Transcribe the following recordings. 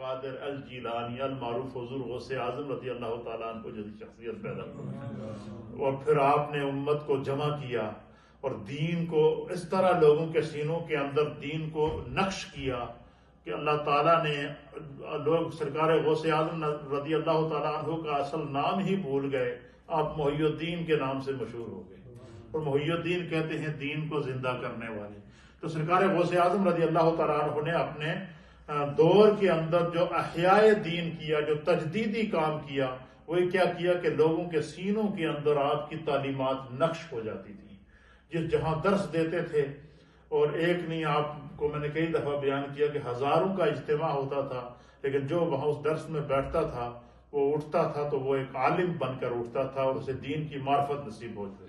القادر الجیلانی المعروف حضور غوث اعظم رضی اللہ تعالیٰ عنہ جیسی شخصیت پیدا کی، اور پھر آپ نے امت کو جمع کیا اور دین کو اس طرح لوگوں کے سینوں کے اندر دین کو نقش کیا کہ اللہ تعالیٰ نے لوگ سرکار غوث اعظم رضی اللہ تعالیٰ عنہ کا اصل نام ہی بھول گئے، آپ محی الدین کے نام سے مشہور ہو گئے، اور محی الدین کہتے ہیں دین کو زندہ کرنے والے۔ تو سرکار غوث اعظم رضی اللہ تعالیٰ عنہ نے اپنے دور کے اندر جو احیاء دین کیا، جو تجدیدی کام کیا، وہ کیا کیا کہ لوگوں کے سینوں کے اندر آپ کی تعلیمات نقش ہو جاتی تھی۔ جس جہاں درس دیتے تھے، اور ایک نہیں، آپ کو میں نے کئی دفعہ بیان کیا کہ ہزاروں کا اجتماع ہوتا تھا، لیکن جو وہاں اس درس میں بیٹھتا تھا وہ اٹھتا تھا تو وہ ایک عالم بن کر اٹھتا تھا اور اسے دین کی معرفت نصیب ہو جاتی۔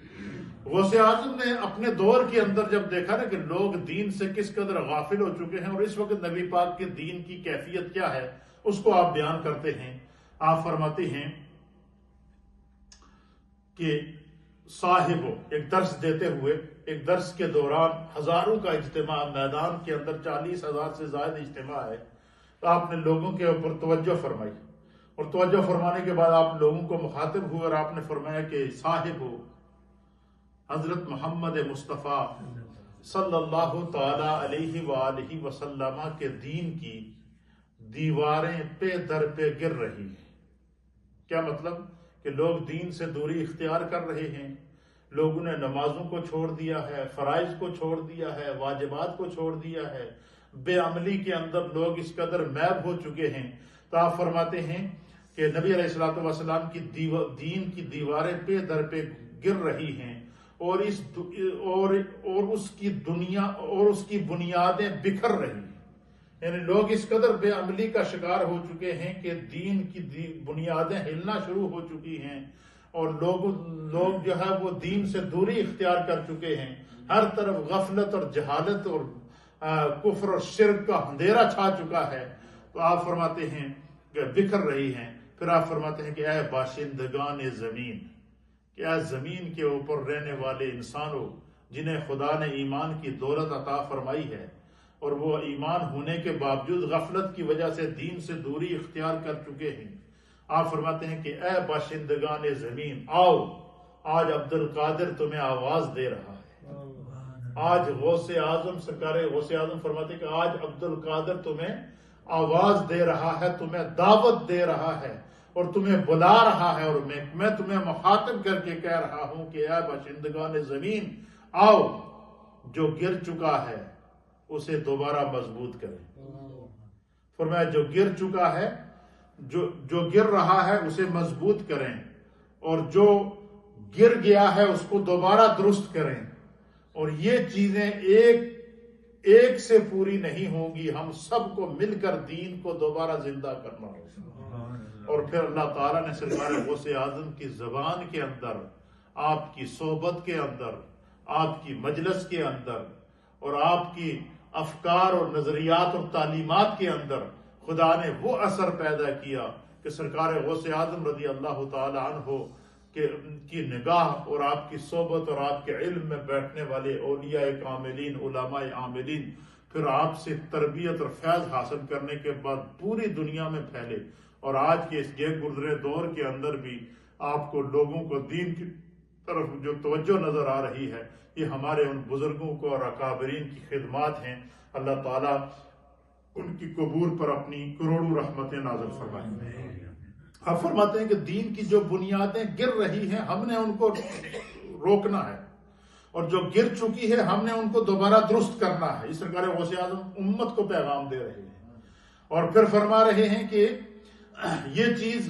غوث اعظم نے اپنے دور کے اندر جب دیکھا نا کہ لوگ دین سے کس قدر غافل ہو چکے ہیں، اور اس وقت نبی پاک کے دین کی کیفیت کیا ہے، اس کو آپ بیان کرتے ہیں۔ آپ فرماتے ہیں کہ صاحب ایک درس دیتے ہوئے، ایک درس کے دوران ہزاروں کا اجتماع، میدان کے اندر 40,000 سے زائد اجتماع ہے، تو آپ نے لوگوں کے اوپر توجہ فرمائی، اور توجہ فرمانے کے بعد آپ لوگوں کو مخاطب ہوئے اور آپ نے فرمایا کہ صاحب حضرت محمد مصطفیٰ صلی اللہ تعالی علیہ وآلہ وسلم کے دین کی دیواریں پہ در پہ گر رہی ہیں۔ کیا مطلب؟ کہ لوگ دین سے دوری اختیار کر رہے ہیں، لوگوں نے نمازوں کو چھوڑ دیا ہے، فرائض کو چھوڑ دیا ہے، واجبات کو چھوڑ دیا ہے، بے عملی کے اندر لوگ اس قدر محو ہو چکے ہیں۔ تو آپ فرماتے ہیں کہ نبی علیہ الصلوۃ والسلام کی دین کی دیواریں پہ در پہ گر رہی ہیں، اور اس کی دنیا اور اس کی بنیادیں بکھر رہی ہیں۔ یعنی لوگ اس قدر بے عملی کا شکار ہو چکے ہیں کہ دین کی بنیادیں ہلنا شروع ہو چکی ہیں، اور لوگ جو ہے وہ دین سے دوری اختیار کر چکے ہیں۔ ہر طرف غفلت اور جہالت اور کفر اور شرک کا اندھیرا چھا چکا ہے۔ تو آپ فرماتے ہیں کہ بکھر رہی ہیں۔ پھر آپ فرماتے ہیں کہ اے باشندگان زمین، کہ اے زمین کے اوپر رہنے والے انسانوں جنہیں خدا نے ایمان کی دولت عطا فرمائی ہے، اور وہ ایمان ہونے کے باوجود غفلت کی وجہ سے دین سے دوری اختیار کر چکے ہیں۔ آپ فرماتے ہیں کہ اے باشندگان زمین، آؤ، آج عبد القادر تمہیں آواز دے رہا ہے۔ آج غوث اعظم سرکار غوث اعظم فرماتے ہیں کہ آج عبد القادر تمہیں آواز دے رہا ہے، تمہیں دعوت دے رہا ہے، اور تمہیں بلا رہا ہے، اور میں تمہیں مخاطب کر کے کہہ رہا ہوں کہ اے باشندگان زمین، آؤ، جو گر چکا ہے اسے دوبارہ مضبوط کریں۔ فرمایا جو گر چکا ہے، جو گر رہا ہے اسے مضبوط کریں، اور جو گر گیا ہے اس کو دوبارہ درست کریں۔ اور یہ چیزیں ایک سے پوری نہیں ہوں گی، ہم سب کو مل کر دین کو دوبارہ زندہ کرنا ہوگا۔ اور پھر اللہ تعالیٰ نے سرکار غوث اعظم کی زبان کے اندر، آپ کی صحبت کے اندر، آپ کی مجلس کے اندر، اور آپ کی افکار اور نظریات اور تعلیمات کے اندر خدا نے وہ اثر پیدا کیا کہ سرکار غوث اعظم رضی اللہ تعالی عنہ کی نگاہ اور آپ کی صحبت اور آپ کے علم میں بیٹھنے والے اولیاء کاملین، علماء عاملین، پھر آپ سے تربیت اور فیض حاصل کرنے کے بعد پوری دنیا میں پھیلے، اور آج کے اس گزرے دور کے اندر بھی آپ کو لوگوں کو دین کی طرف جو توجہ نظر آ رہی ہے، یہ ہمارے ان بزرگوں کو اور اکابرین کی خدمات ہیں۔ اللہ تعالیٰ ان کی قبور پر اپنی کروڑوں رحمتیں نازل فرمائیں۔ آپ فرماتے ہیں کہ دین کی جو بنیادیں گر رہی ہیں ہم نے ان کو روکنا ہے، اور جو گر چکی ہے ہم نے ان کو دوبارہ درست کرنا ہے۔ اس سرکار غوث اعظم امت کو پیغام دے رہے ہیں، اور پھر فرما رہے ہیں کہ یہ چیز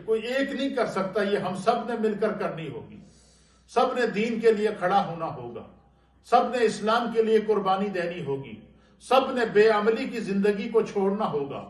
کوئی ایک نہیں کر سکتا، یہ ہم سب نے مل کر کرنی ہوگی۔ سب نے دین کے لیے کھڑا ہونا ہوگا، سب نے اسلام کے لیے قربانی دینی ہوگی، سب نے بے عملی کی زندگی کو چھوڑنا ہوگا،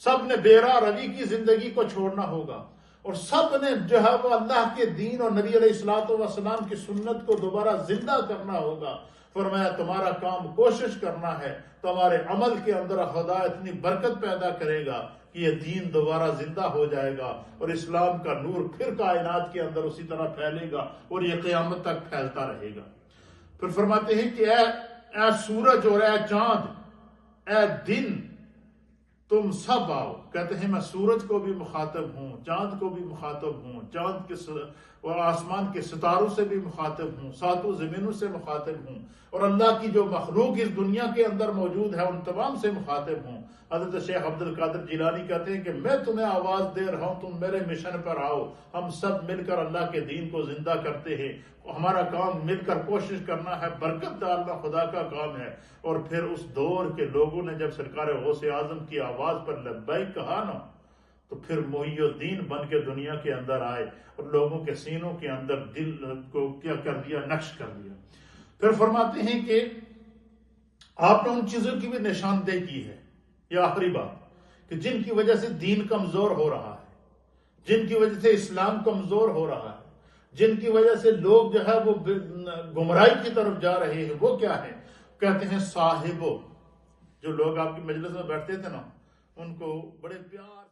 سب نے بے راہ روی کی زندگی کو چھوڑنا ہوگا، اور سب نے جو ہے وہ اللہ کے دین اور نبی علیہ الصلوۃ والسلام کی سنت کو دوبارہ زندہ کرنا ہوگا۔ فرمایا تمہارا کام کوشش کرنا ہے، تمہارے عمل کے اندر خدا اتنی برکت پیدا کرے گا کہ یہ دین دوبارہ زندہ ہو جائے گا، اور اسلام کا نور پھر کائنات کے اندر اسی طرح پھیلے گا، اور یہ قیامت تک پھیلتا رہے گا۔ پھر فرماتے ہیں کہ اے سورج اور اے چاند، اے دن، تم سب آؤ. کہتے ہیں میں سورج کو بھی مخاطب ہوں، چاند کو بھی مخاطب ہوں، چاند کے اور آسمان کے ستاروں سے بھی مخاطب ہوں، ساتوں زمینوں سے مخاطب ہوں، اور اللہ کی جو مخلوق اس دنیا کے اندر موجود ہے ان تمام سے مخاطب ہوں. حضرت شیخ عبد القادر جیلانی کہتے ہیں کہ میں تمہیں آواز دے رہا ہوں، تم میرے مشن پر آؤ، ہم سب مل کر اللہ کے دین کو زندہ کرتے ہیں. ہمارا کام مل کر کوشش کرنا ہے، برکت ڈالنا خدا کا کام ہے. اور پھر اس دور کے لوگوں نے جب سرکار غوث اعظم کی آواز پر لبیک کہا نا، تو پھر محی الدین بن کے دنیا کے اندر آئے اور لوگوں کے سینوں کے اندر دل کو کیا کر دیا، نقش کر دیا. پھر فرماتے ہیں کہ آپ نے ان چیزوں کی بھی نشاندہی کی ہے. یہ آخری بات کہ جن کی وجہ سے دین کمزور ہو رہا ہے، جن کی وجہ سے اسلام کمزور ہو رہا ہے، جن کی وجہ سے لوگ جو ہے وہ گمراہی کی طرف جا رہے ہیں، وہ کیا ہے؟ کہتے ہیں صاحبو. جو لوگ آپ کی مجلس میں بیٹھتے تھے نا، ان کو بڑے پیار